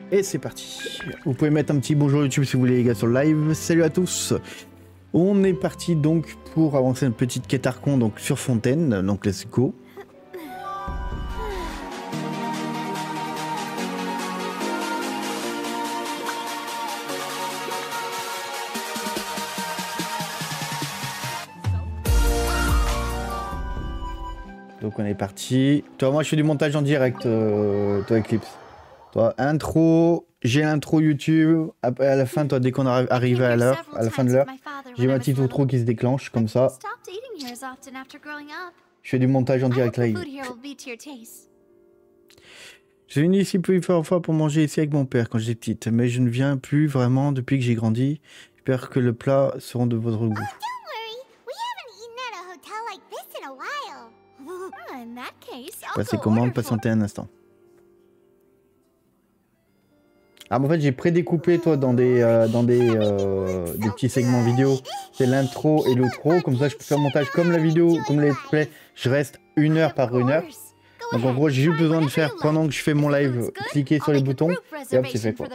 Et c'est parti. Vous pouvez mettre un petit bonjour YouTube si vous voulez les gars sur le live. Salut à tous. On est parti donc pour avancer une petite quête Archon donc sur Fontaine. Donc let's go. Donc on est parti. Toi, moi je fais du montage en direct, toi Eclipse. Toi, intro, j'ai l'intro YouTube. Après, à la fin, toi, dès qu'on arrive à l'heure, à la fin de l'heure, j'ai ma petite outro qui se déclenche comme ça. Je fais du montage en direct live. J'ai venu ici plusieurs fois pour manger ici avec mon père quand j'étais petite, mais je ne viens plus vraiment depuis que j'ai grandi. J'espère que le plat sera de votre goût. Passez commande, patientez un instant. Ah, en fait, j'ai prédécoupé toi dans des petits segments vidéo. C'est l'intro et l'outro. Comme ça, je peux faire montage comme la vidéo, comme les let's play. Je reste 1 heure par 1 heure. Donc en gros, j'ai juste besoin de faire pendant que je fais mon live, cliquer sur les boutons et hop, c'est fait quoi.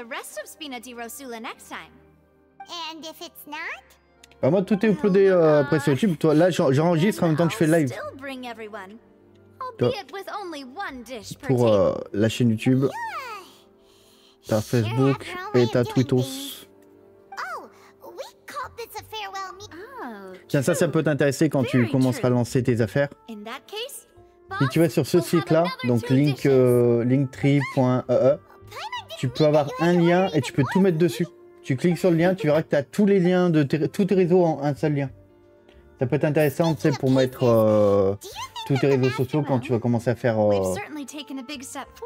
Bah, moi, tout est uploadé après sur YouTube. Toi, là, j'enregistre en même temps que je fais le live. Pour la chaîne YouTube, t'as Facebook et t'as Twittos. Tiens, ça peut t'intéresser quand tu commenceras à lancer tes affaires. Si tu vas sur ce site-là, donc linktree.ee, tu peux avoir un lien et tu peux tout mettre dessus. Tu cliques sur le lien, tu verras que tu as tous les liens de tous tes réseaux en un seul lien. Ça peut être intéressant, tu sais, pour mettre tous tes réseaux sociaux quand tu vas commencer à faire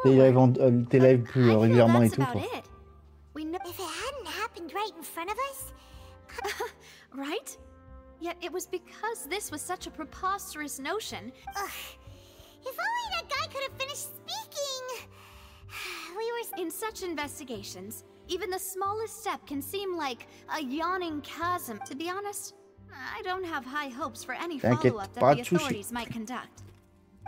tes lives plus régulièrement et tout, quoi. Right? Yet it was because this was such a preposterous notion. If only that guy could have finished speaking. We were in such investigations. Even the smallest step can seem like a yawning chasm. To be honest, I don't have high hopes for any follow-up that the authorities might conduct.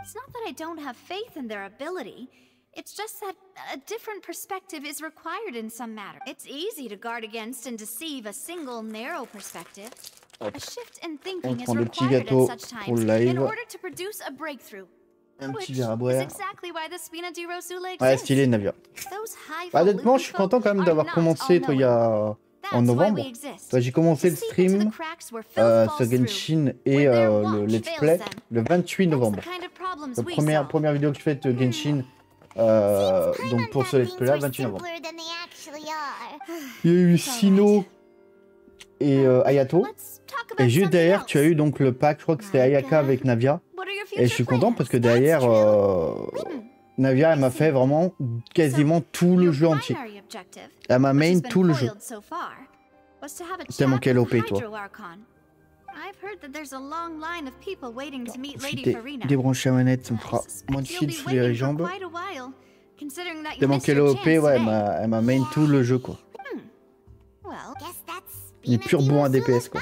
It's not that I don't have faith in their ability. It's just that a different perspective is required in some matter. It's easy to guard against and deceive a single narrow perspective. A shift in thinking is required at such times in order to produce a breakthrough. Un petit verre à boire. Ouais, stylé Navia. Bah, honnêtement, je suis content quand même d'avoir commencé toi, il y a en novembre. J'ai commencé le stream sur Genshin et le let's play le 28 novembre. La première vidéo que je fais de Genshin, donc pour ce let's play là, 28 novembre. Il y a eu Sino et Ayato. Et juste derrière, tu as eu donc le pack, je crois que c'était Ayaka avec Navia. Et je suis content parce que derrière, Navia, elle m'a fait vraiment quasiment tout le jeu entier. Elle m'a main tout le jeu. Tellement qu'elle OP, toi. Débrancher la manette, ça me fera moins de fil sous les jambes. Tellement qu'elle OP, ouais, elle m'a main tout le jeu, quoi. Il est pur bon à DPS, quoi.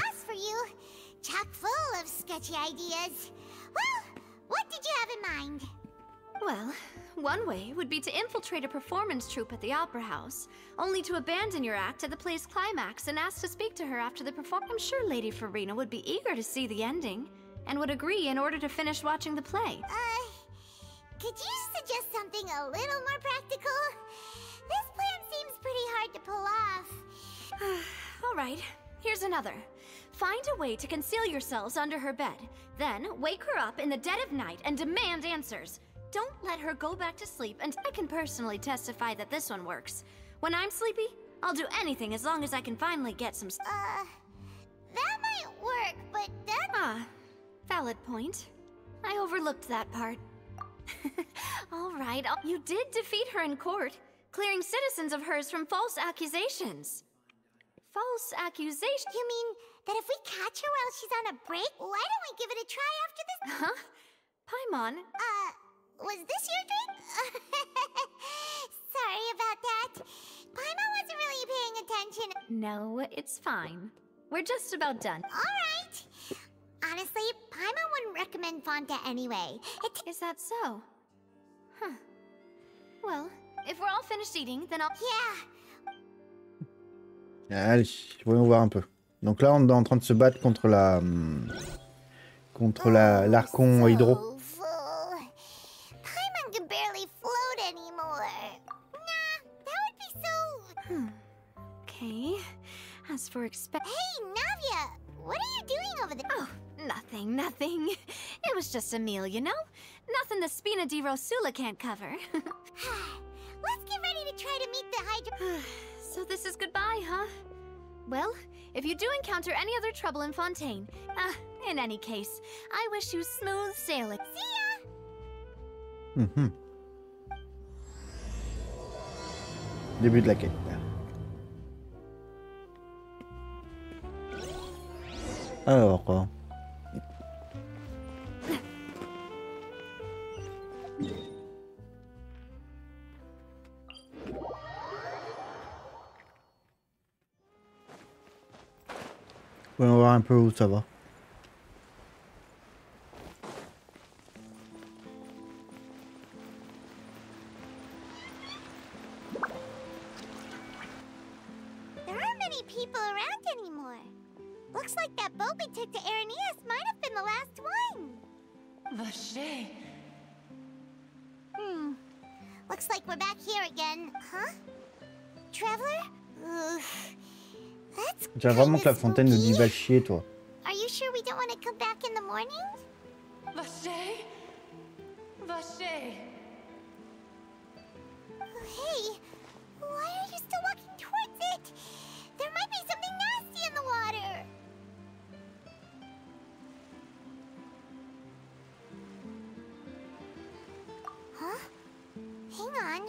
What did you have in mind? Well, one way would be to infiltrate a performance troupe at the Opera House, only to abandon your act at the play's climax and ask to speak to her after the performance. I'm sure Lady Farina would be eager to see the ending, and would agree in order to finish watching the play. Could you suggest something a little more practical? This plan seems pretty hard to pull off. All right, here's another. Find a way to conceal yourselves under her bed. Then, wake her up in the dead of night and demand answers. Don't let her go back to sleep, and I can personally testify that this one works. When I'm sleepy, I'll do anything as long as I can finally get some that might work, but that... Ah, valid point. I overlooked that part. All right, you did defeat her in court, clearing citizens of hers from false accusations. False accusation? You mean that if we catch her while she's on a break, why don't we give it a try after this? Huh? Paimon? Was this your drink? Sorry about that. Paimon wasn't really paying attention. No, it's fine. We're just about done. Alright. Honestly, Paimon wouldn't recommend Fonta anyway. Is that so? Huh. Well, if we're all finished eating, then I'll... Yeah. Allez, voyons voir un peu. Donc là, on est en train de se battre contre la... contre l'archon hydro. Okay. As for Hey, Navia! What are you doing over there? Oh, nothing. It was just a meal, you know? Nothing the Spina di Rosula can't cover. Let's get ready to try to meet the Hydra... So this is goodbye, huh? Well, if you do encounter any other trouble in Fontaine, in any case, I wish you smooth sailing. See ya! Début de la quête. Alors... voyons voir un peu où ça va. There aren't many people around anymore. Looks like that boat we took to Araneas might have been the last one. Vache. Looks like we're back here again, huh? Traveler? J'aimerais vraiment que la fontaine nous dise va chier, toi. Are you sure we don't want to come back in the morning? Vache? Vache? Hey, why are you still walking towards it? There might be something nasty in the water. Huh? Hang on.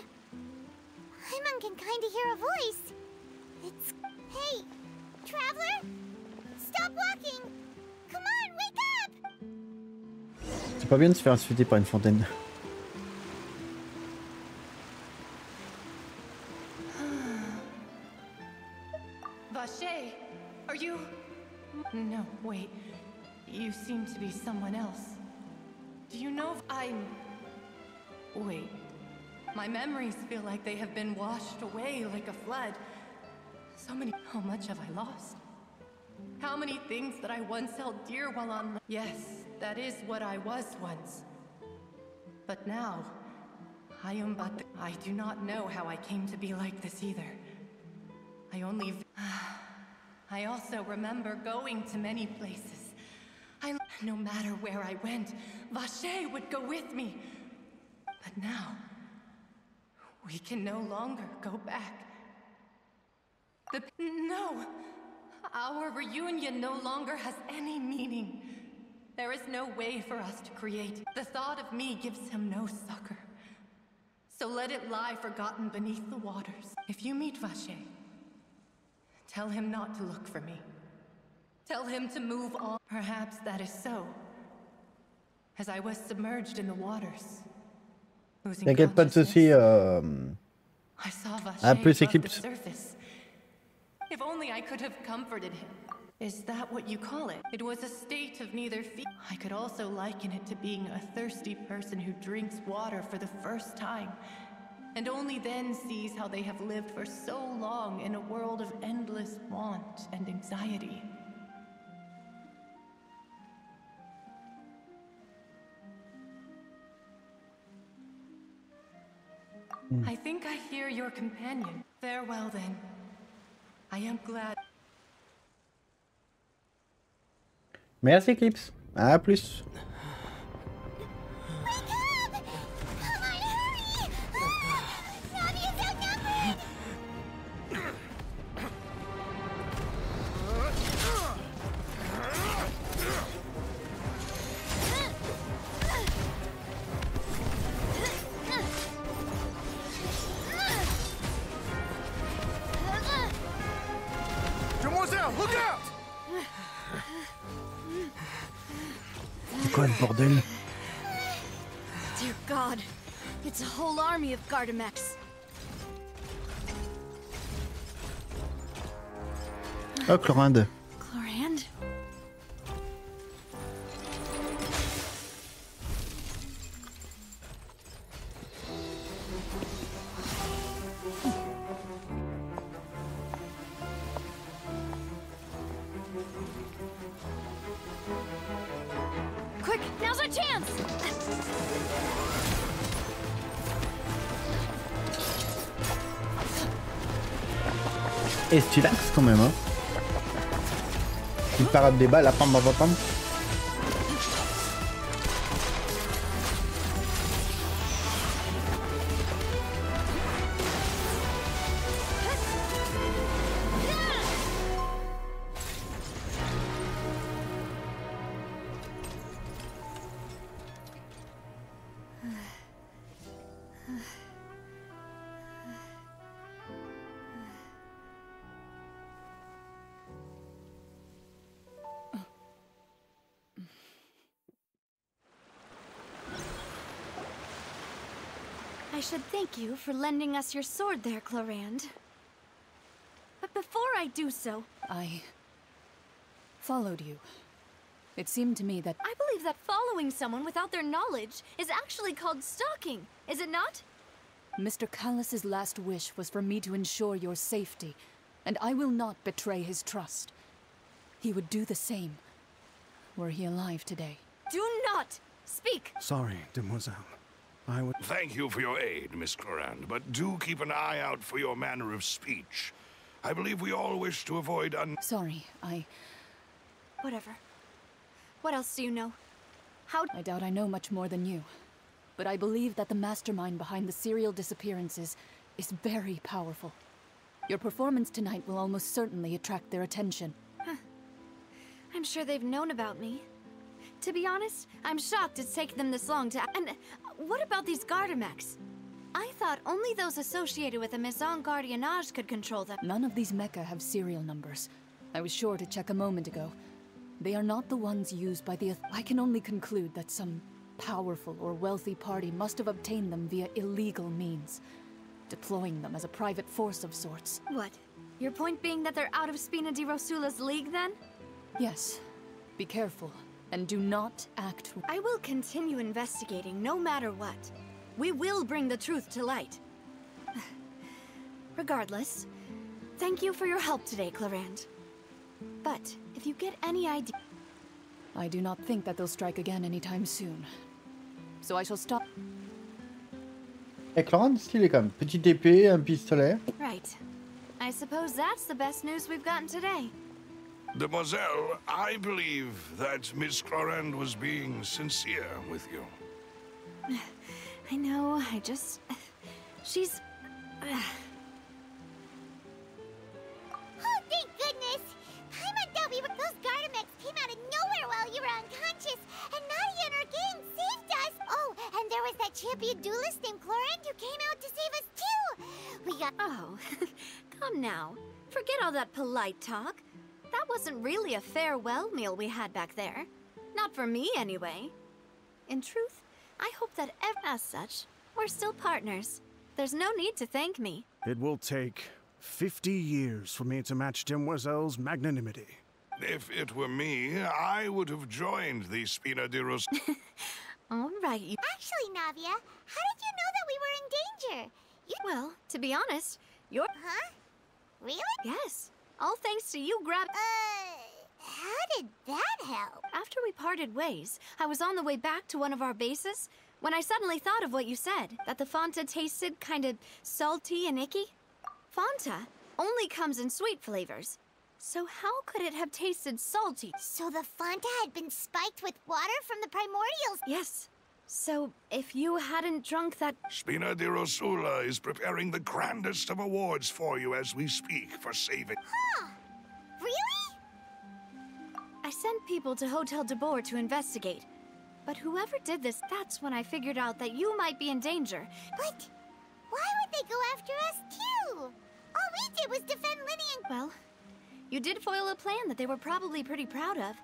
Paimon can kind of hear a voice. It's... Hey, traveler? Stop walking! Come on, wake up! C'est pas bien de se faire insulter par une fontaine. Vache, are you... No, wait. You seem to be someone else. Do you know if I'm... Wait. My memories feel like they have been washed away like a flood. So many... How much have I lost? How many things that I once held dear while on... Yes, that is what I was once. But now, I am but... I do not know how I came to be like this either. I only... I also remember going to many places. No matter where I went, Vache would go with me. But now, we can no longer go back. No! Our reunion no longer has any meaning. There is no way for us to create. The thought of me gives him no succor. So let it lie forgotten beneath the waters. If you meet Vache, tell him not to look for me. Tell him to move on. Perhaps that is so. As I was submerged in the waters. T'inquiète pas de ceci, plus Eclipse. If only I could have comforted him. Is that what you call it? It was a state of neither feet. I could also liken it to being a thirsty person who drinks water for the first time, and only then sees how they have lived for so long in a world of endless want and anxiety. I think I hear your companion. Farewell then. I am glad. Merci Eclipse. À plus. C'est quoi le bordel? Dear God, it's a whole army of Gardamex. Oh, Chlorinde. Chlorinde? chance. Et stylax quand même, hein. Une parade des balles, la pam pam pam. I should thank you for lending us your sword there, Clorand. But before I do so... I followed you. It seemed to me that... I believe that following someone without their knowledge is actually called stalking, is it not? Mr. Callus's last wish was for me to ensure your safety, and I will not betray his trust. He would do the same, were he alive today. Do not speak! Sorry, demoiselle. I would... Thank you for your aid, Miss Clorand, but do keep an eye out for your manner of speech. I believe we all wish to avoid Sorry, Whatever. What else do you know? I doubt I know much more than you. But I believe that the mastermind behind the serial disappearances is very powerful. Your performance tonight will almost certainly attract their attention. Huh. I'm sure they've known about me. To be honest, I'm shocked it's taken them this long to... And what about these Gardamex? I thought only those associated with the Maison Gardiennage could control them. None of these mecha have serial numbers. I was sure to check a moment ago. They are not the ones used by the... I can only conclude that some powerful or wealthy party must have obtained them via illegal means, deploying them as a private force of sorts. What? Your point being that they're out of Spina di Rosula's league, then? Yes. Be careful, and do not act... I will continue investigating no matter what. We will bring the truth to light. Regardless, thank you for your help today, Clorand. But if you get any idea... I do not think that they'll strike again anytime soon. So I shall stop... Et Clorand, stylé quand même. Petite épée, un pistolet. Right. I suppose that's the best news we've gotten today. Demoiselle, I believe that Miss Clorand was being sincere with you. I know, I just... She's... Oh, thank goodness! Paimon thought we were... Those Gardamex came out of nowhere while you were unconscious, and Nadia and her gang saved us! Oh, and there was that champion duelist named Clorand who came out to save us too! We got... Oh, come now. Forget all that polite talk. That wasn't really a farewell meal we had back there. Not for me, anyway. In truth, I hope that as such, we're still partners. There's no need to thank me. It will take 50 years for me to match Demoiselle's magnanimity. If it were me, I would have joined the Spina di Rosula. All right, you... Actually, Navia, how did you know that we were in danger? Well, to be honest, you're... Huh? Really? Yes. All thanks to you How did that help? After we parted ways, I was on the way back to one of our bases when I suddenly thought of what you said, that the Fanta tasted kind of salty and icky. Fanta only comes in sweet flavors. So how could it have tasted salty? So the Fanta had been spiked with water from the primordials? Yes. So if you hadn't drunk that... Spina di Rosula is preparing the grandest of awards for you as we speak for saving... Huh. Really? I sent people to Hotel de Boer to investigate. But whoever did this, that's when I figured out that you might be in danger. But why would they go after us too? All we did was defend Linny and... Well, you did foil a plan that they were probably pretty proud of,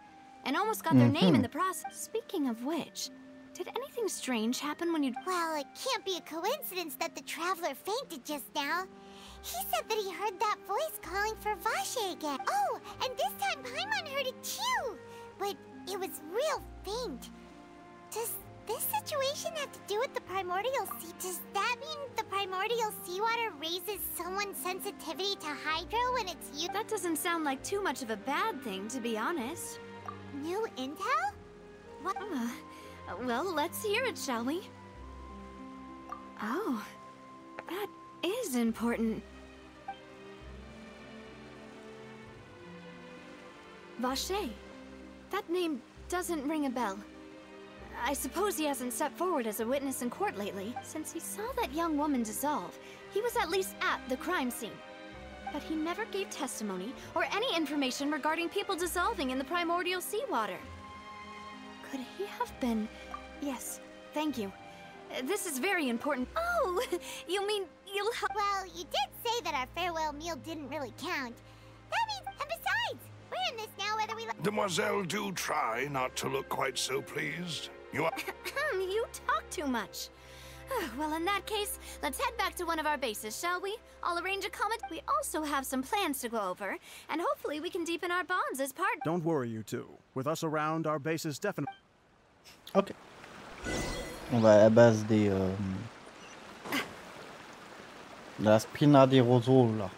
and almost got their name in the process. Speaking of which, did anything strange happen when you... Well, it can't be a coincidence that the Traveler fainted just now. He said that he heard that voice calling for Vache again. Oh, and this time Paimon heard it too. But it was real faint. Does this situation have to do with the primordial sea? Does that mean the primordial seawater raises someone's sensitivity to hydro when it's used? That doesn't sound like too much of a bad thing, to be honest. New intel? What? Well, let's hear it, shall we? Oh, that is important. Vache. That name doesn't ring a bell. I suppose he hasn't stepped forward as a witness in court lately. Since he saw that young woman dissolve, he was at least at the crime scene. But he never gave testimony or any information regarding people dissolving in the primordial seawater. Could he have been... Yes, thank you. This is very important. Oh, you mean you'll help... Well, you did say that our farewell meal didn't really count. That means... And besides, we're in this now whether we... Demoiselle, do try not to look quite so pleased. You are... You talk too much. Well, in that case, let's head back to one of our bases, shall we? I'll arrange a comment. We also have some plans to go over, and hopefully we can deepen our bonds as part... Don't worry, you two. With us around, our base is definitely... Ok. On va à la base des... de la spina des roseaux, là.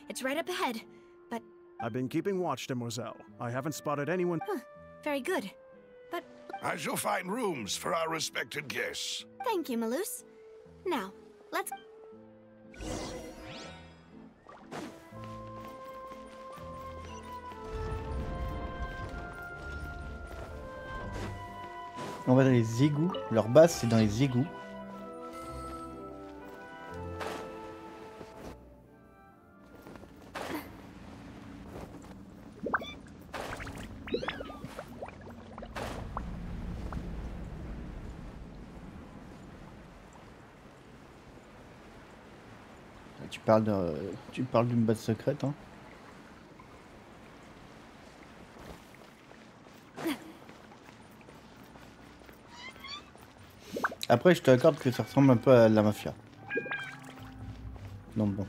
It's right up ahead, but... I've been keeping watch, Demoiselle. I haven't spotted anyone... Huh, very good. But... I shall find rooms for our respected guests. Thank you, Malus. Now, let's... On va dans les égouts. Leur base, c'est dans les égouts. Tu parles d'une base secrète, hein. Après, je te accorde que ça ressemble un peu à la mafia. Donc bon.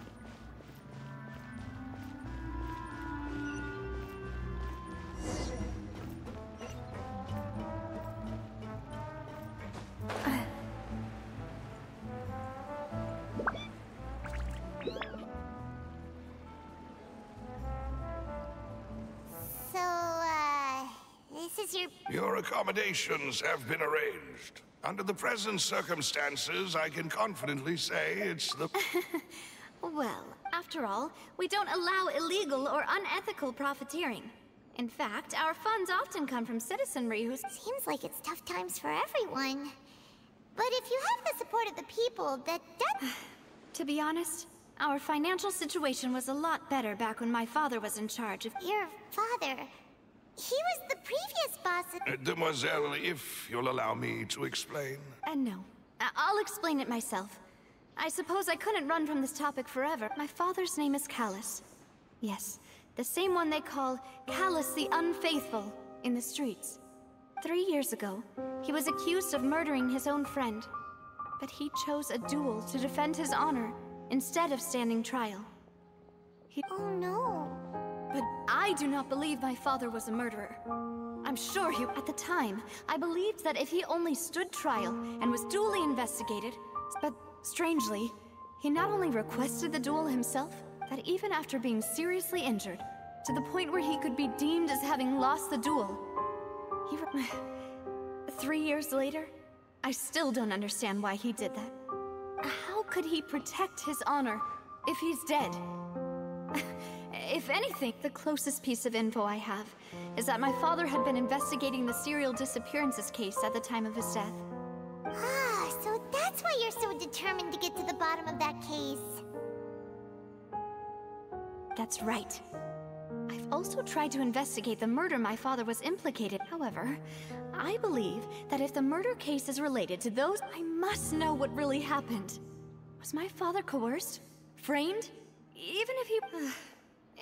Your accommodations have been arranged. Under the present circumstances, I can confidently say it's the... Well, after all, we don't allow illegal or unethical profiteering. In fact, our funds often come from citizenry who... Seems like it's tough times for everyone. But if you have the support of the people, that... To be honest, our financial situation was a lot better back when my father was in charge of... Your father... He was the previous boss of... Demoiselle, if you'll allow me to explain... No. I'll explain it myself. I suppose I couldn't run from this topic forever. My father's name is Callus. Yes, the same one they call Callus the Unfaithful in the streets. 3 years ago, he was accused of murdering his own friend. But he chose a duel to defend his honor instead of standing trial. Oh no. But I do not believe my father was a murderer. I'm sure he... At the time, I believed that if he only stood trial and was duly investigated... But strangely, he not only requested the duel himself, that even after being seriously injured, to the point where he could be deemed as having lost the duel, he... 3 years later, I still don't understand why he did that. How could he protect his honor if he's dead? If anything, the closest piece of info I have is that my father had been investigating the serial disappearances case at the time of his death. Ah, so that's why you're so determined to get to the bottom of that case. That's right. I've also tried to investigate the murder my father was implicated. However, I believe that if the murder case is related to those, I must know what really happened. Was my father coerced? Framed? Even if he...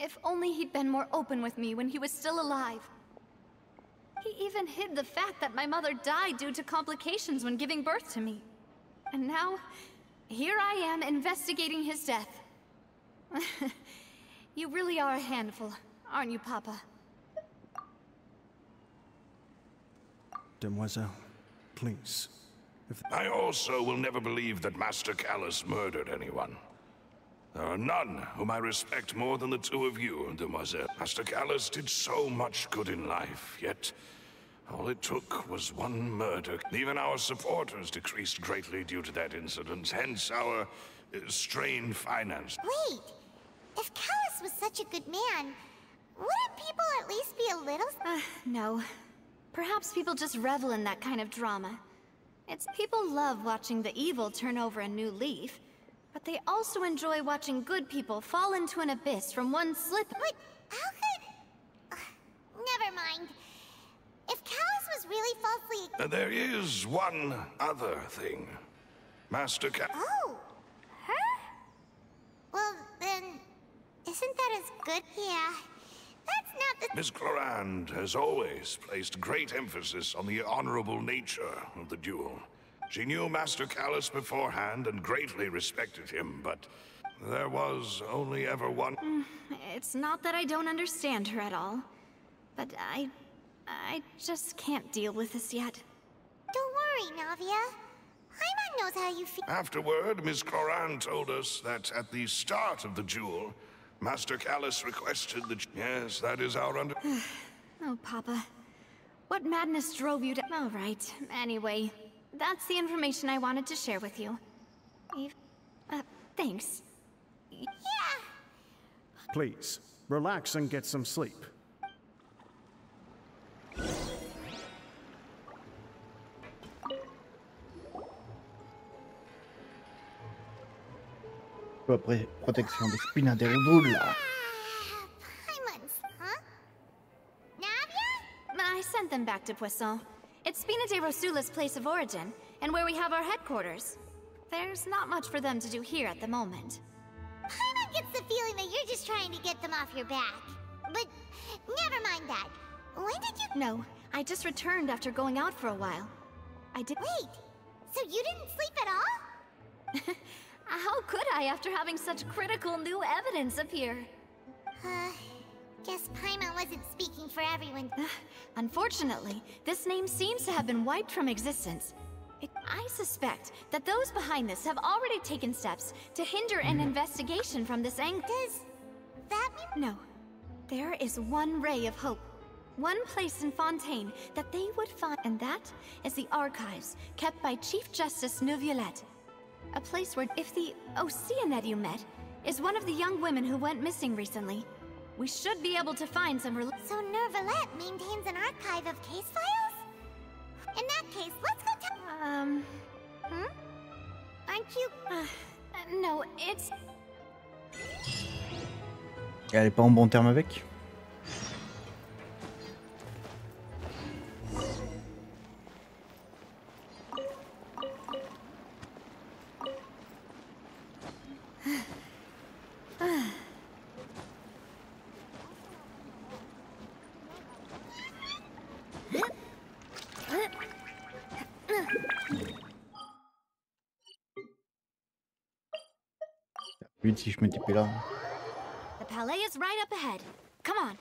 If only he'd been more open with me when he was still alive. He even hid the fact that my mother died due to complications when giving birth to me. And now, here I am investigating his death. You really are a handful, aren't you, Papa? Demoiselle, please. I also will never believe that Master Callus murdered anyone. There are none whom I respect more than the two of you, Demoiselle. Master Callus did so much good in life, yet all it took was one murder. Even our supporters decreased greatly due to that incident, hence our strained finance. Wait! If Callus was such a good man, wouldn't people at least be a little... No. Perhaps people just revel in that kind of drama. People love watching the evil turn over a new leaf, but they also enjoy watching good people fall into an abyss from one slip. But how could... never mind. If Callus was really falsely... There is one other thing. Master Oh! Her? Well, then... isn't that as good? Yeah. That's not the... Miss Clorand has always placed great emphasis on the honorable nature of the duel. She knew Master Callus beforehand and greatly respected him, but there was only ever one... It's not that I don't understand her at all, but I just can't deal with this yet. Don't worry, Navia. Paimon knows how you feel. Afterward, Miss Clorand told us that at the start of the duel, Master Callus requested that... Yes, that is our under... Oh, Papa. What madness drove you to... All right. Anyway, that's the information I wanted to share with you. Thanks. Yeah. Please, relax and get some sleep. Protection des spina des roubles. Paimon's, huh? Navia? I sent them back to Poisson. It's Spina de Rosula's place of origin, and where we have our headquarters. There's not much for them to do here at the moment. Paimon gets the feeling that you're just trying to get them off your back. But never mind that. When did you... No, I just returned after going out for a while. I did... Wait, so you didn't sleep at all? How could I after having such critical new evidence appear? Guess Paimon wasn't speaking for everyone. Unfortunately, this name seems to have been wiped from existence. I suspect that those behind this have already taken steps to hinder an investigation from this angle. Does that mean... No. There is one ray of hope. One place in Fontaine that they would find, and that is the archives kept by Chief Justice Neuvillette. A place where, if the Oceanette you met is one of the young women who went missing recently, we should be able to find some... So Neuvillette maintains an archive of case files? In that case, let's go Aren't you... no, it's... Elle est pas en bon terme avec. Si je me tapais là. The palais is right up ahead. Come on.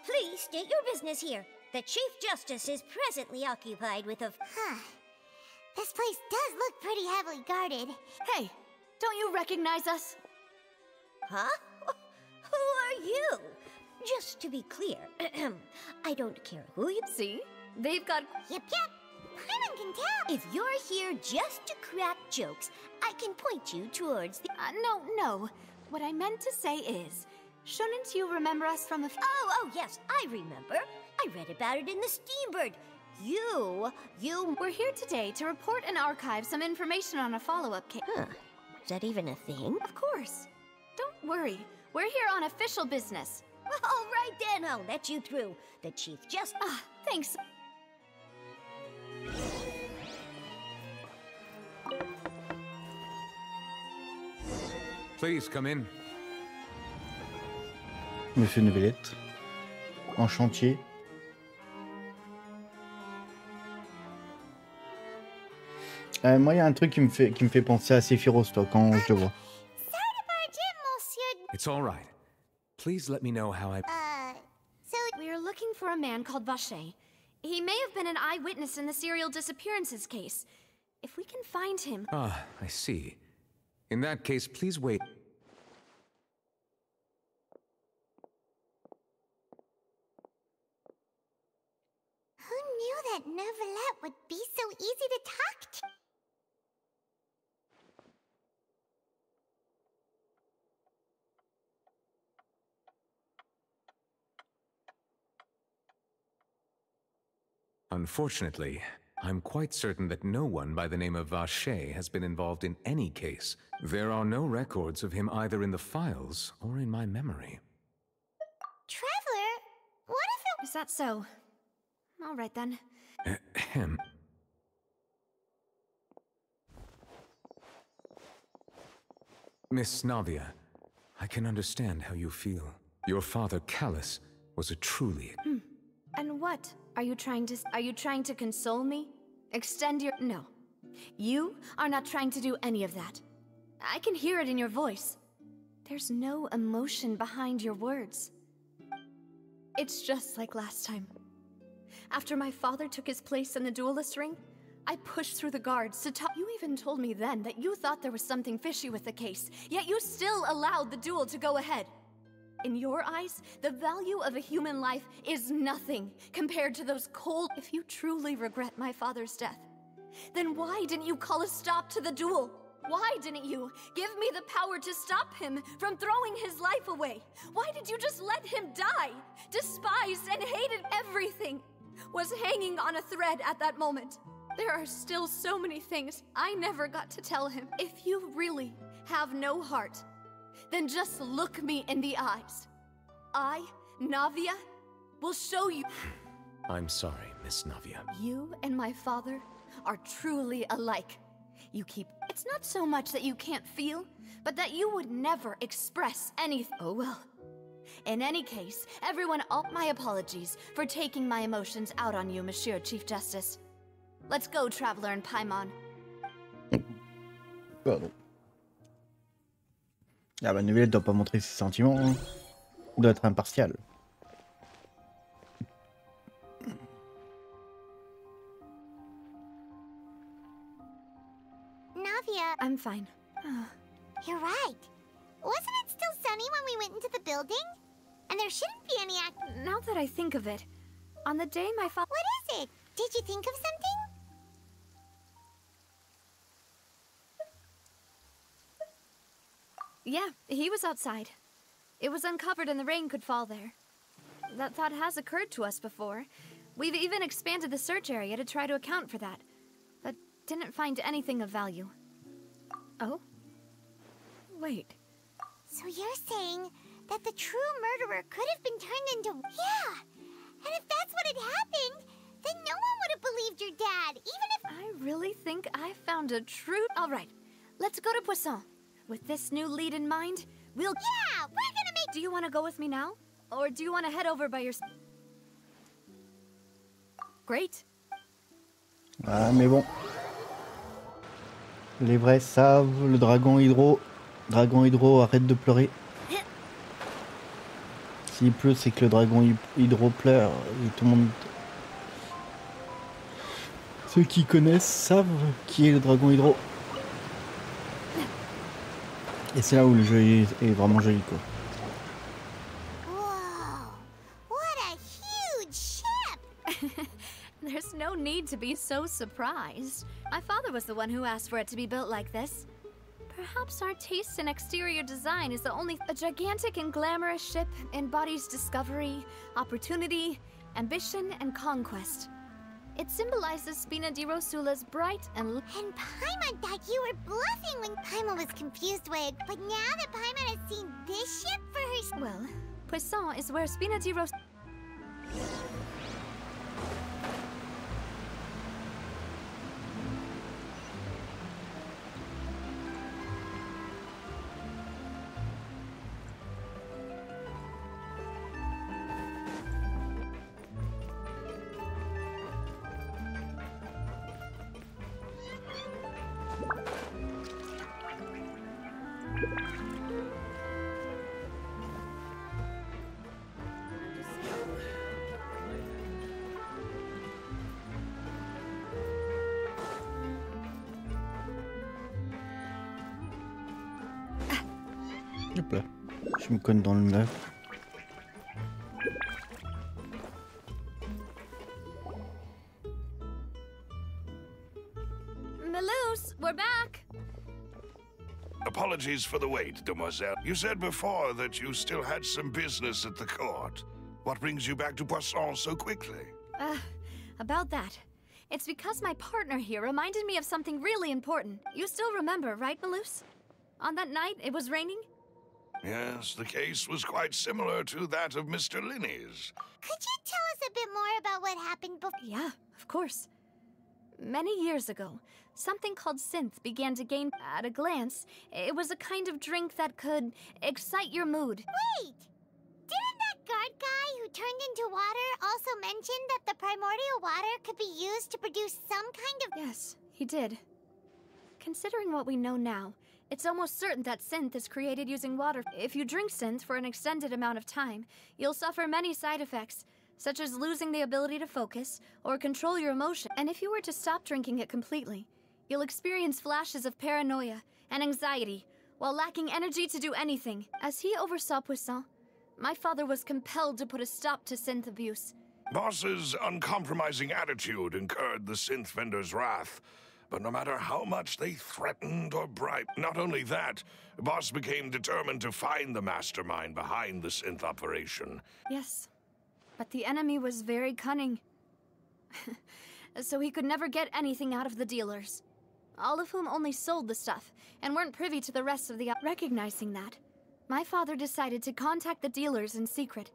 Please state your business here. The Chief Justice is presently occupied with a... This place does look pretty heavily guarded. Hey, don't you recognize us? Huh? Who are you? Just to be clear, I don't care who you... See? They've got... Yep. Paimon can tell. If you're here just to crack jokes, I can point you towards the... No. What I meant to say is, shouldn't you remember us from a... Oh, yes, I remember. I read about it in the Steambird. You... We're here today to report and archive some information on a follow-up case. Huh. Is that even a thing? Of course. Don't worry. We're here on official business. All right then, I'll let you through. The Chief just... Thanks. Please come in. Monsieur Neuvillette, en chantier. Moi, il y a un truc qui me fait penser à Sephiroth, toi, quand je le vois. It's all right. Please let me know how I... So we are looking for a man called Vache. He may have been an eyewitness in the serial disappearances case. If we can find him... Ah, I see. In that case, please wait. Who knew that Neuvillette would be so easy to talk to? Unfortunately, I'm quite certain that no one by the name of Vache has been involved in any case. There are no records of him either in the files or in my memory. Traveler, what if it... Is that so? All right then. Ahem. Miss Navia, I can understand how you feel. Your father, Callus, was a truly... And what? Are you trying to console me? Extend your... No. You are not trying to do any of that. I can hear it in your voice. There's no emotion behind your words. It's just like last time. After my father took his place in the duelist ring, I pushed through the guards to talk. You even told me then that you thought there was something fishy with the case, yet you still allowed the duel to go ahead. In your eyes, the value of a human life is nothing compared to those cold... If you truly regret my father's death, then why didn't you call a stop to the duel? Why didn't you give me the power to stop him from throwing his life away? Why did you just let him die? Despised and hated everything was hanging on a thread at that moment. There are still so many things I never got to tell him. If you really have no heart, then just look me in the eyes. I, Navia, will show you. I'm sorry, Miss Navia. You and my father are truly alike. You keep... It's not so much that you can't feel, but that you would never express anything. Oh well. In any case, everyone, all my apologies for taking my emotions out on you, Monsieur Chief Justice. Let's go, Traveler and Paimon. Pardon. Ah bah Neuvillette doit pas montrer ses sentiments, hein. Il doit être impartial. Navia... I'm fine. You're right. Wasn't it still sunny when we went into the building? And there shouldn't be any Now that I think of it, on the day my father... What is it? Did you think of something? Yeah, he was outside. It was uncovered and the rain could fall there. That thought has occurred to us before. We've even expanded the search area to try to account for that, but didn't find anything of value. Oh? Wait. So you're saying that the true murderer could have been turned into... Yeah! And if that's what had happened, then no one would have believed your dad, even if... I really think I found a true... All right, let's go to Poisson. With this new lead in mind, we'll... Yeah! We're gonna make... Do you want to go with me now? Or do you want to head over by yourself? Great. Ah, mais bon. Les vrais savent, le dragon hydro. Dragon hydro, arrête de pleurer. S'il pleut, c'est que le dragon hydro pleure. Et tout le monde... Ceux qui connaissent savent qui est le dragon hydro. Et c'est là où le jeu est vraiment joli, quoi. Whoa! What a huge ship! There's no need to be so surprised. My father was the one who asked for it to be built like this. Perhaps our taste in exterior design is the only... A gigantic and glamorous ship embodies discovery, opportunity, ambition, and conquest. It symbolizes Spina di Rosula's bright and... And Paimon thought you were bluffing when Paimon was confused, Wig. But now that Paimon has seen this ship for her... Well, Poisson is where Spina di Rosula... Hop là, je me cogne dans le mur. Malouse, we're back! Apologies for the wait, demoiselle. You said before that you still had some business at the court. What brings you back to Poisson so quickly? About that. It's because my partner here reminded me of something really important. You still remember, right, Malouse? On that night, it was raining? Yes, the case was quite similar to that of Mr. Linney's. Could you tell us a bit more about what happened before? Yeah, of course. Many years ago, something called synth began to gain... At a glance, it was a kind of drink that could excite your mood. Wait! Didn't that guard guy who turned into water also mention that the primordial water could be used to produce some kind of... Yes, he did. Considering what we know now, it's almost certain that synth is created using water. If you drink synth for an extended amount of time, you'll suffer many side effects, such as losing the ability to focus or control your emotion. And if you were to stop drinking it completely, you'll experience flashes of paranoia and anxiety while lacking energy to do anything. As he oversaw Poisson, my father was compelled to put a stop to synth abuse. Boss's uncompromising attitude incurred the synth vendor's wrath. But no matter how much they threatened or bribed, not only that, Boss became determined to find the mastermind behind the synth operation. Yes, but the enemy was very cunning. So he could never get anything out of the dealers, all of whom only sold the stuff and weren't privy to the rest of the... Recognizing that, my father decided to contact the dealers in secret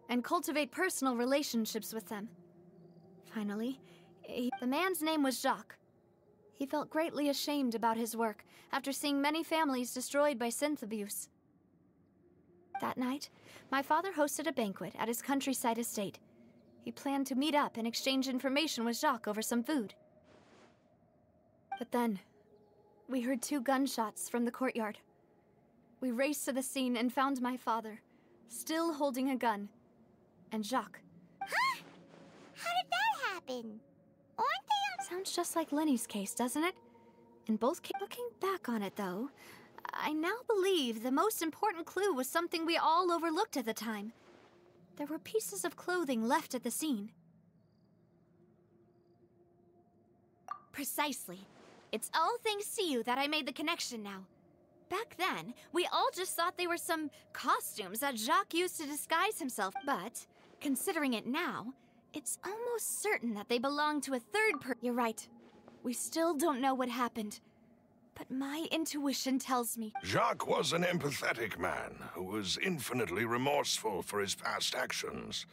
and cultivate personal relationships with them. Finally, the man's name was Jacques. He felt greatly ashamed about his work after seeing many families destroyed by synth abuse. That night, my father hosted a banquet at his countryside estate. He planned to meet up and exchange information with Jacques over some food. But then, we heard 2 gunshots from the courtyard. We raced to the scene and found my father, still holding a gun, and Jacques. Huh? How did that happen? Aren't they on... Sounds just like Lenny's case, doesn't it? In both cases... Looking back on it, though, I now believe the most important clue was something we all overlooked at the time. There were pieces of clothing left at the scene. Precisely. It's all thanks to you that I made the connection now. Back then, we all just thought they were some costumes that Jacques used to disguise himself. But, considering it now, it's almost certain that they belong to a third person. You're right. We still don't know what happened. But my intuition tells me... Jacques was an empathetic man who was infinitely remorseful for his past actions.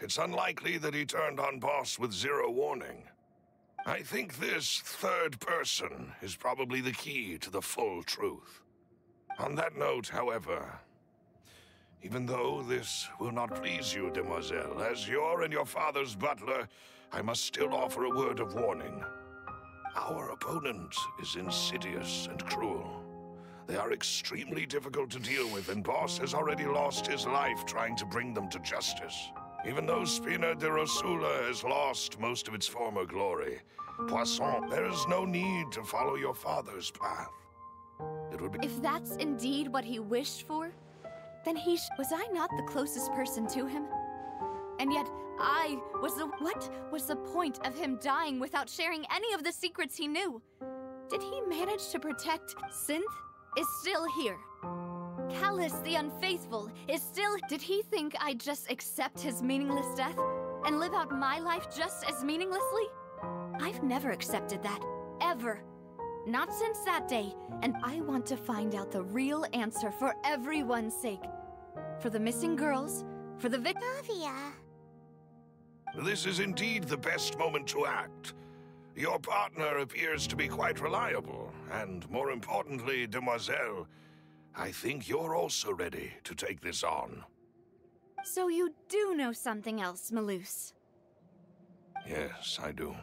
It's unlikely that he turned on Boss with zero warning. I think this third person is probably the key to the full truth. On that note, however, even though this will not please you, demoiselle, as your and your father's butler, I must still offer a word of warning. Our opponent is insidious and cruel. They are extremely difficult to deal with, and Boss has already lost his life trying to bring them to justice. Even though Spina di Rosula has lost most of its former glory, Poisson, there is no need to follow your father's path. It would be... If that's indeed what he wished for, then was I not the closest person to him? And yet, What was the point of him dying without sharing any of the secrets he knew? Did he manage to protect... Synth is still here. Callus the Unfaithful is still... Did he think I'd just accept his meaningless death and live out my life just as meaninglessly? I've never accepted that. Ever. Not since that day. And I want to find out the real answer for everyone's sake. For the missing girls, for the Navia. This is indeed the best moment to act. Your partner appears to be quite reliable, and more importantly, Demoiselle, I think you're also ready to take this on. So you do know something else, Malus? Yes, I do.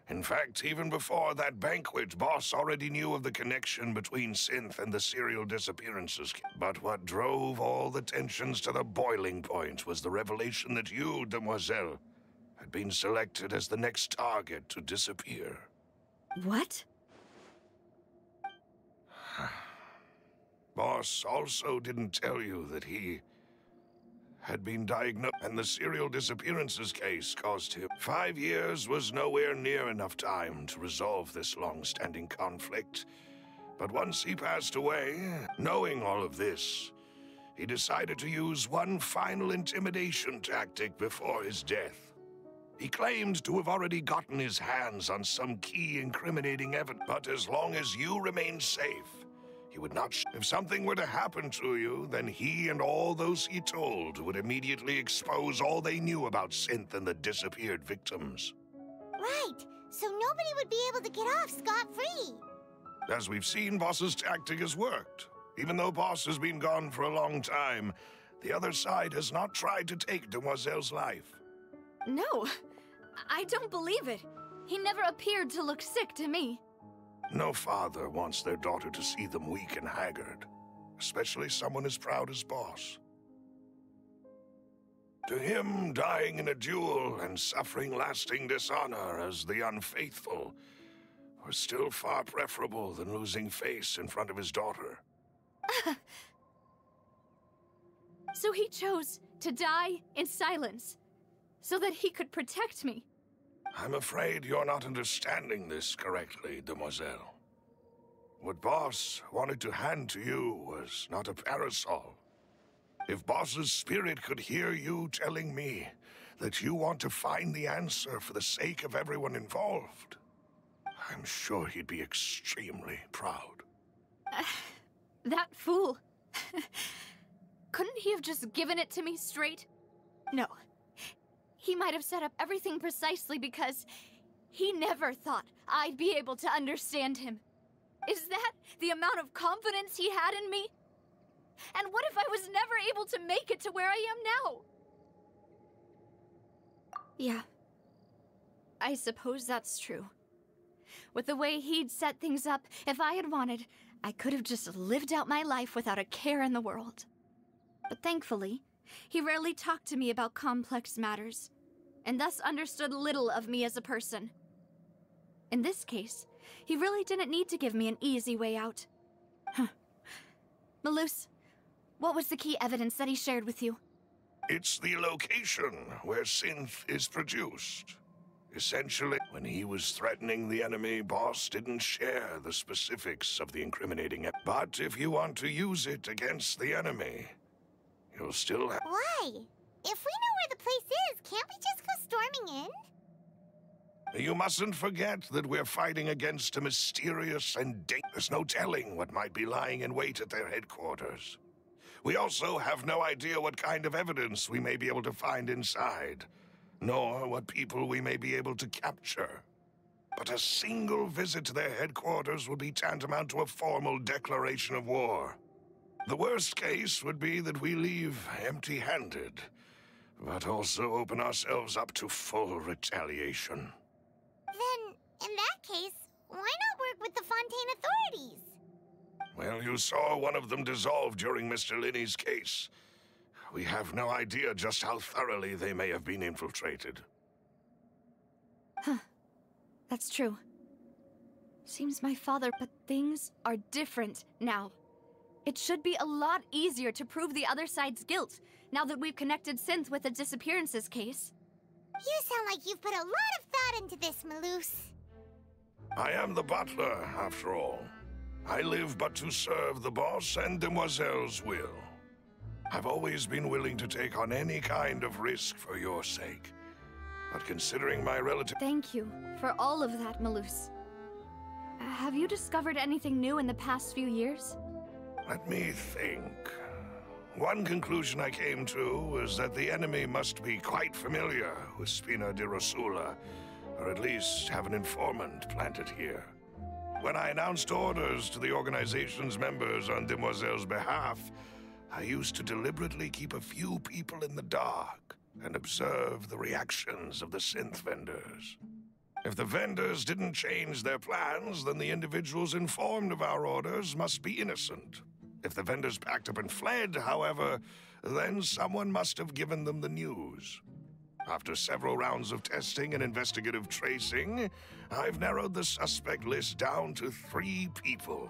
In fact, even before that banquet, Boss already knew of the connection between Synth and the serial disappearances. But what drove all the tensions to the boiling point was the revelation that you, Demoiselle, had been selected as the next target to disappear. What? Boss also didn't tell you that he had been diagnosed, and the serial disappearances case cost him. 5 years was nowhere near enough time to resolve this long-standing conflict. But once he passed away, knowing all of this, he decided to use one final intimidation tactic before his death. He claimed to have already gotten his hands on some key incriminating evidence, but as long as you remained safe, he would not. If something were to happen to you, then he and all those he told would immediately expose all they knew about Synth and the disappeared victims. Right, so nobody would be able to get off scot-free. As we've seen, Boss's tactic has worked. Even though Boss has been gone for a long time, the other side has not tried to take Demoiselle's life. No, I don't believe it. He never appeared to look sick to me. No father wants their daughter to see them weak and haggard, especially someone as proud as Boss. To him, dying in a duel and suffering lasting dishonor as the unfaithful was still far preferable than losing face in front of his daughter. So he chose to die in silence, so that he could protect me. I'm afraid you're not understanding this correctly, Demoiselle. What Boss wanted to hand to you was not a parasol. If Boss's spirit could hear you telling me that you want to find the answer for the sake of everyone involved, I'm sure he'd be extremely proud. That fool. Couldn't he have just given it to me straight? No. He might have set up everything precisely because he never thought I'd be able to understand him. Is that the amount of confidence he had in me? And what if I was never able to make it to where I am now? Yeah. I suppose that's true. With the way he'd set things up, if I had wanted, I could have just lived out my life without a care in the world. But thankfully, he rarely talked to me about complex matters, and thus understood little of me as a person. In this case, he really didn't need to give me an easy way out. Malus, what was the key evidence that he shared with you? It's the location where Synth is produced. Essentially, when he was threatening the enemy, Boss didn't share the specifics of the incriminating but if you want to use it against the enemy, you'll still have... Why? If we know where the place is, can't we just go storming in? You mustn't forget that we're fighting against a mysterious and there's no telling what might be lying in wait at their headquarters. We also have no idea what kind of evidence we may be able to find inside, nor what people we may be able to capture. But a single visit to their headquarters would be tantamount to a formal declaration of war. The worst case would be that we leave empty-handed, but also open ourselves up to full retaliation. Then, in that case, why not work with the Fontaine authorities? Well, you saw one of them dissolve during Mr. Linney's case. We have no idea just how thoroughly they may have been infiltrated. Huh. That's true. Seems my father, but things are different now. It should be a lot easier to prove the other side's guilt, now that we've connected Synth with the disappearances case. You sound like you've put a lot of thought into this, Maloose. I am the butler, after all. I live but to serve the boss and Demoiselle's will. I've always been willing to take on any kind of risk for your sake. But considering my relative... Thank you for all of that, Maloose. Have you discovered anything new in the past few years? Let me think. One conclusion I came to was that the enemy must be quite familiar with Spina di Rosula, or at least have an informant planted here. When I announced orders to the organization's members on Demoiselle's behalf, I used to deliberately keep a few people in the dark and observe the reactions of the synth vendors. If the vendors didn't change their plans, then the individuals informed of our orders must be innocent. If the vendors packed up and fled, however, then someone must have given them the news. After several rounds of testing and investigative tracing, I've narrowed the suspect list down to 3 people.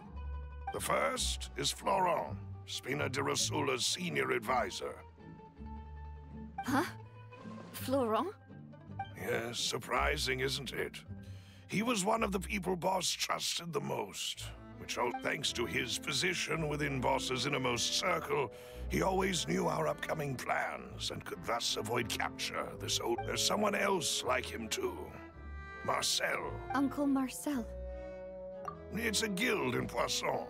The first is Florent, Spina di Rosula's senior advisor. Huh? Florent? Yes, surprising, isn't it? He was one of the people Boss trusted the most, which all thanks to his position within Boss's innermost circle, he always knew our upcoming plans and could thus avoid capture. There's someone else like him too. Marcel. Uncle Marcel. It's a guild in Poisson.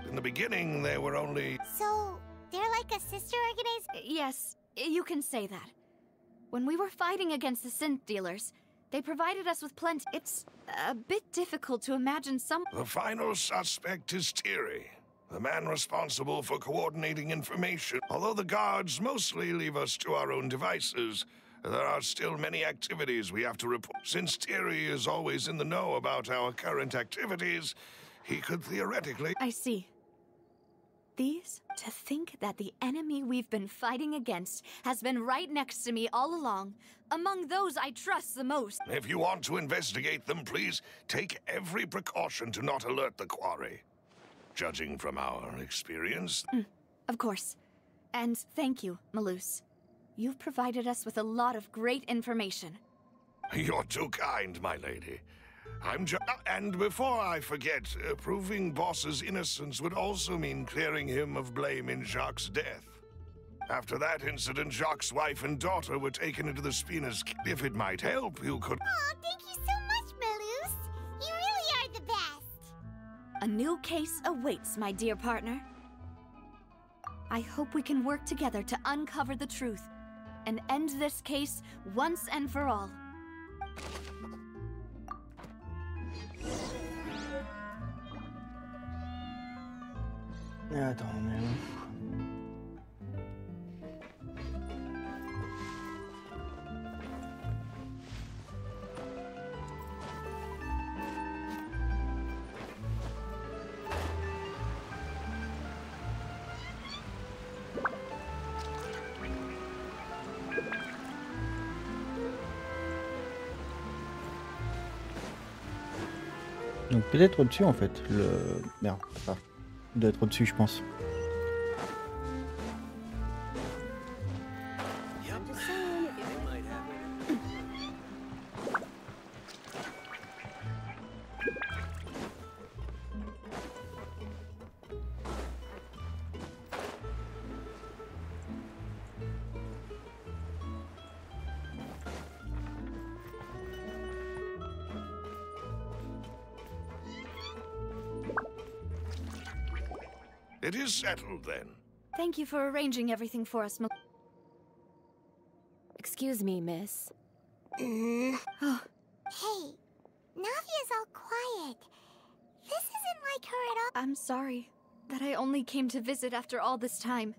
In the beginning, they were only... So, they're like a sister organization? Yes, you can say that. When we were fighting against the synth dealers, they provided us with plenty. It's a bit difficult to imagine some... The final suspect is Thierry, the man responsible for coordinating information. Although the guards mostly leave us to our own devices, there are still many activities we have to report. Since Thierry is always in the know about our current activities, he could theoretically... I see. To think that the enemy we've been fighting against has been right next to me all along, among those I trust the most. If you want to investigate them, please take every precaution to not alert the quarry. Judging from our experience... Of course. And thank you, Maloose. You've provided us with a lot of great information. You're too kind, my lady. And before I forget, proving Boss's innocence would also mean clearing him of blame in Jacques' death. After that incident, Jacques' wife and daughter were taken into the Spina's... If it might help, you could... Aw, thank you so much, Maloose. You really are the best. A new case awaits, my dear partner. I hope we can work together to uncover the truth and end this case once and for all. Attends, mais... Donc peut-être au-dessus en fait, le... Merde, ah. Il doit être au-dessus je pense. It is settled, then. Thank you for arranging everything for us, Excuse me, miss. Hey, Navia's all quiet. This isn't like her at all. I'm sorry that I only came to visit after all this time.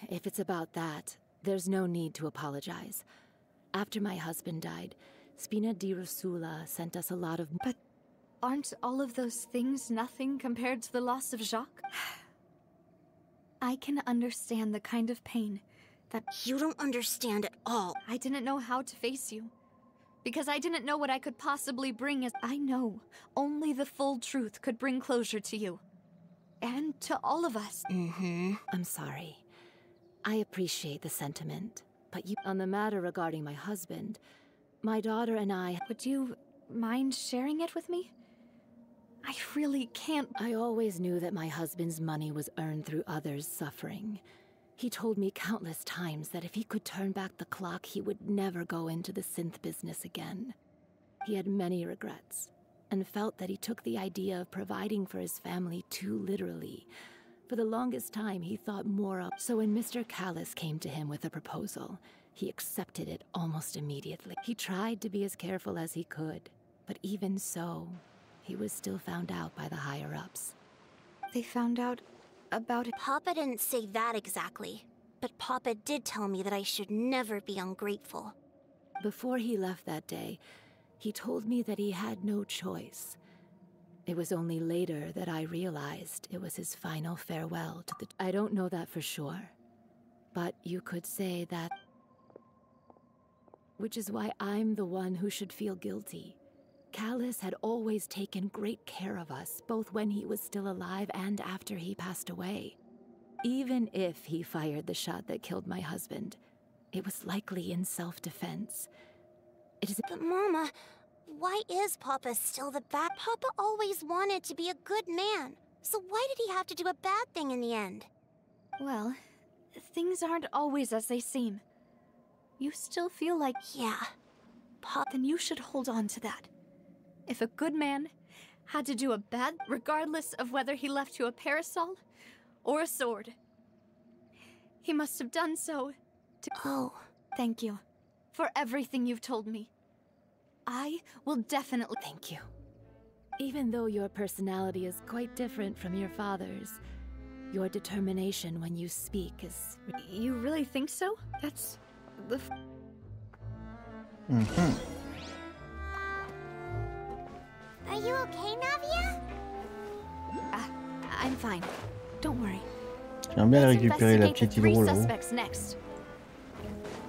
If it's about that, there's no need to apologize. After my husband died, Spina di Rosula sent us a lot of... But aren't all of those things nothing compared to the loss of Jacques? I can understand the kind of pain that... You don't understand at all. I didn't know how to face you. Because I didn't know what I could possibly bring as... I know only the full truth could bring closure to you. and to all of us. I'm sorry. I appreciate the sentiment, but on the matter regarding my husband, my daughter and I... Would you mind sharing it with me? I really can't... I always knew that my husband's money was earned through others' suffering. He told me countless times that if he could turn back the clock, he would never go into the synth business again. He had many regrets, and felt that he took the idea of providing for his family too literally. For the longest time, he thought more of... So when Mr. Callis came to him with a proposal, he accepted it almost immediately. He tried to be as careful as he could, but even so, he was still found out by the higher-ups. They found out about it? Papa didn't say that exactly, but Papa did tell me that I should never be ungrateful. Before he left that day, he told me that he had no choice. It was only later that I realized it was his final farewell to the... I don't know that for sure, but you could say that... Which is why I'm the one who should feel guilty. Callis had always taken great care of us, both when he was still alive and after he passed away. Even if he fired the shot that killed my husband, it was likely in self-defense. It is... But Mama, why is Papa still the bad? Papa always wanted to be a good man, so why did he have to do a bad thing in the end? Well, things aren't always as they seem. You still feel like... Yeah. Then you should hold on to that. If a good man had to do a bad, regardless of whether he left you a parasol or a sword, he must have done so to... Oh. Thank you for everything you've told me. I will definitely... Thank you. Even though your personality is quite different from your father's, your determination when you speak is... You really think so? That's the... Are you okay, Navia? I'm fine. Don't worry. J'aimerais bien récupérer la petite hydro là. Next.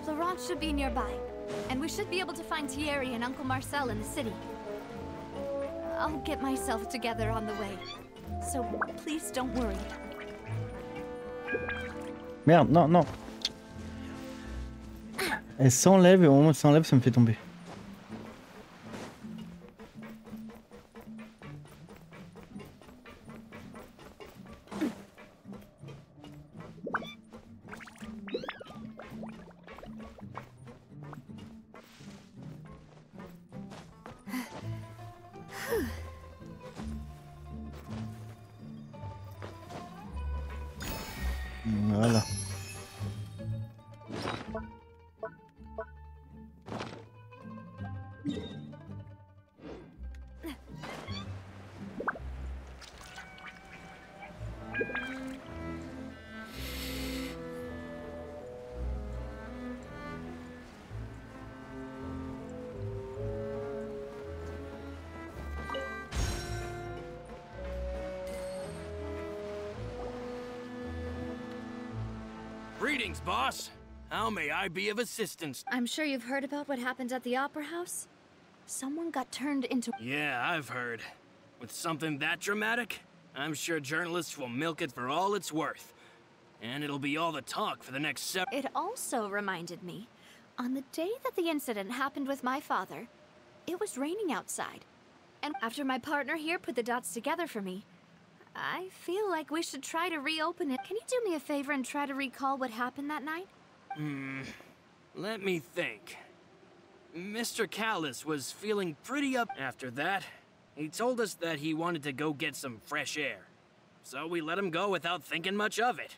Laurent should be nearby, and we should be able to find Thierry and Uncle Marcel in the city. I'll get myself together on the way, so please don't worry. Merde, non, non. Elle s'enlève et au moment où elle s'enlève, ça me fait tomber. Voilà. Greetings, boss. How may I be of assistance? I'm sure you've heard about what happened at the Opera House. Someone got turned into... Yeah, I've heard. With something that dramatic, I'm sure journalists will milk it for all it's worth. And it'll be all the talk for the next several... It also reminded me, on the day that the incident happened with my father, it was raining outside. And after my partner here put the dots together for me, I feel like we should try to reopen it. Can you do me a favor and try to recall what happened that night? Let me think. Mr. Callis was feeling pretty up after that. He told us that he wanted to go get some fresh air. So we let him go without thinking much of it.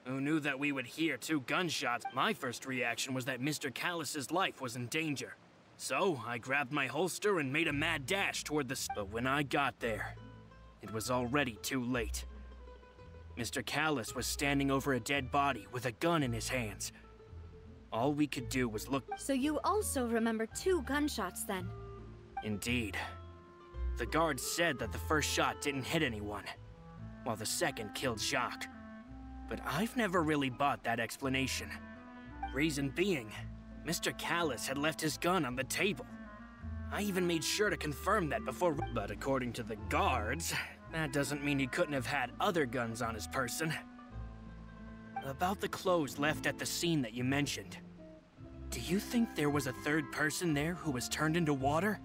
Who knew that we would hear 2 gunshots? My first reaction was that Mr. Callis's life was in danger. So I grabbed my holster and made a mad dash toward the... But when I got there, it was already too late. Mr. Callis was standing over a dead body with a gun in his hands. All we could do was look... So you also remember 2 gunshots then? Indeed. The guard said that the first shot didn't hit anyone, while the second killed Jacques. But I've never really bought that explanation. Reason being, Mr. Callis had left his gun on the table. I even made sure to confirm that before... But according to the guards, That doesn't mean he couldn't have had other guns on his person. About the clothes left at the scene that you mentioned. Do you think there was a third person there who was turned into water?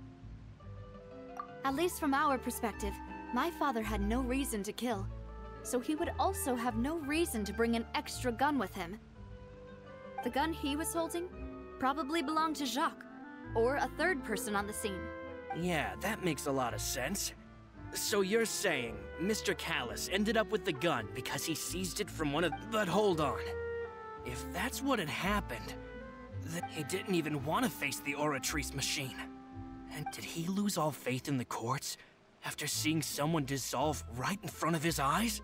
At least from our perspective, my father had no reason to kill. So he would also have no reason to bring an extra gun with him. The gun he was holding probably belonged to Jacques, or a third person on the scene. Yeah, that makes a lot of sense. So you're saying Mr. Callis ended up with the gun because he seized it from one of... But hold on. If that's what had happened, then he didn't even want to face the Oratrice machine. And did he lose all faith in the courts after seeing someone dissolve right in front of his eyes?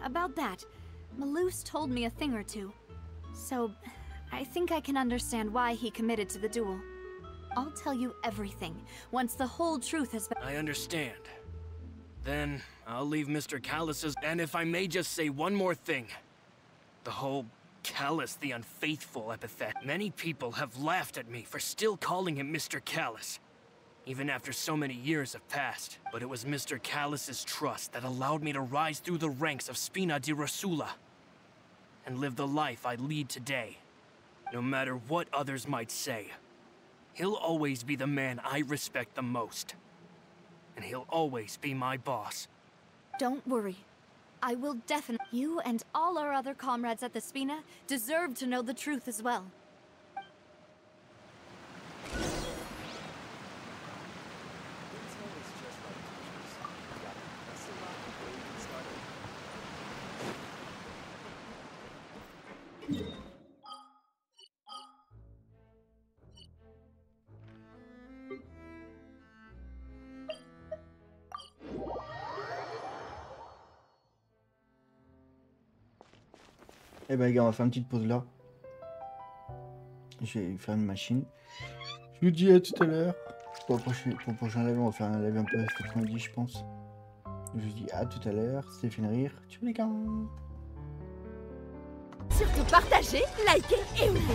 About that, Malouse told me a thing or two. So, I think I can understand why he committed to the duel. I'll tell you everything, once the whole truth has been— I understand. Then, I'll leave Mr. Callis's— And if I may just say one more thing. The whole Callis the Unfaithful epithet. Many people have laughed at me for still calling him Mr. Callis, even after so many years have passed. But it was Mr. Callis's trust that allowed me to rise through the ranks of Spina di Rosula and live the life I lead today. No matter what others might say, he'll always be the man I respect the most. And he'll always be my boss. Don't worry. I will definitely— You and all our other comrades at the Spina deserve to know the truth as well. Eh ben les gars, on va faire une petite pause là. Je vais faire une machine. Je vous dis à tout à l'heure. Pour le prochain live, on va faire un live un peu cet après-midi, je pense. Je vous dis à tout à l'heure. C'est fini rire. Ciao les gars. Surtout partagez, likez et ouvrez.